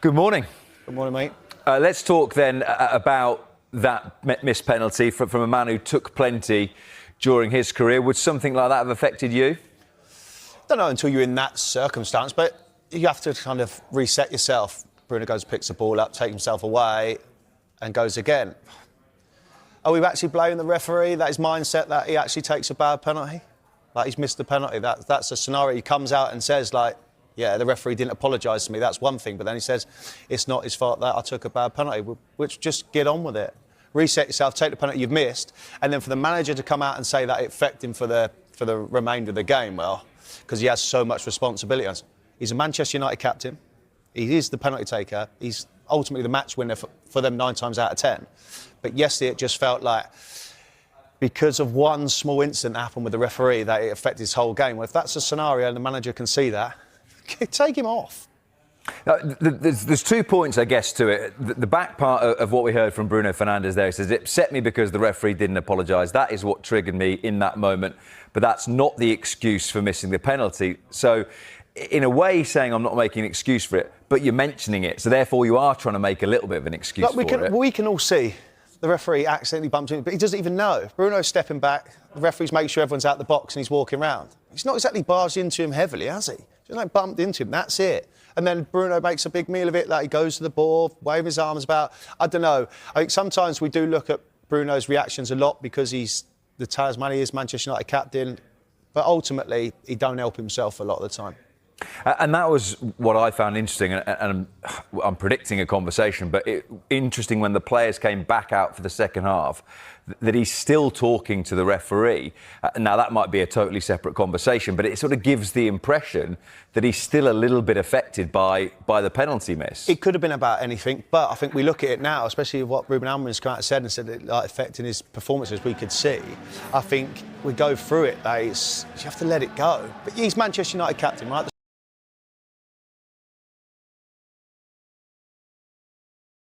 Good morning. Good morning, mate. Let's talk then about that missed penalty from a man who took plenty during his career. Would something like that have affected you? I don't know until you're in that circumstance, but you have to kind of reset yourself. Bruno goes, picks the ball up, takes himself away and goes again. Are we actually blaming the referee, that his mindset that he actually takes a bad penalty? Like he's missed the penalty. That's a scenario. He comes out and says, like, yeah, the referee didn't apologise to me. That's one thing. But then he says, it's not his fault that I took a bad penalty. Which just get on with it. Reset yourself, take the penalty you've missed. And then for the manager to come out and say that it affected him for the remainder of the game, well, because he has so much responsibility. He's a Manchester United captain. He is the penalty taker. He's ultimately the match winner for them 9 times out of 10. But yesterday it just felt like, because of one small incident that happened with the referee, that it affected his whole game. Well, if that's a scenario and the manager can see that, take him off. There's 2 points, I guess, to it. The back part of what we heard from Bruno Fernandes there, he says, it upset me because the referee didn't apologise. That is what triggered me in that moment. But that's not the excuse for missing the penalty. So, in a way, he's saying, I'm not making an excuse for it, but you're mentioning it. So, therefore, you are trying to make a little bit of an excuse for it. We can all see the referee accidentally bumped him, but he doesn't even know. Bruno's stepping back. The referee's making sure everyone's out the box and he's walking around. He's not exactly barged into him heavily, has he? Just like bumped into him, that's it. And then Bruno makes a big meal of it, like he goes to the ball, waving his arms about. I don't know. I think sometimes we do look at Bruno's reactions a lot because he's the talisman, he is Manchester United captain. But ultimately, he don't help himself a lot of the time. And that was what I found interesting, and I'm predicting a conversation, but interesting when the players came back out for the second half, that he's still talking to the referee. Now, that might be a totally separate conversation, but it sort of gives the impression that he's still a little bit affected by the penalty miss. It could have been about anything, but I think we look at it now, especially what Rúben Amorim's come out and said it like affecting his performances, we could see. I think we go through it, you have to let it go. But he's Manchester United captain, right?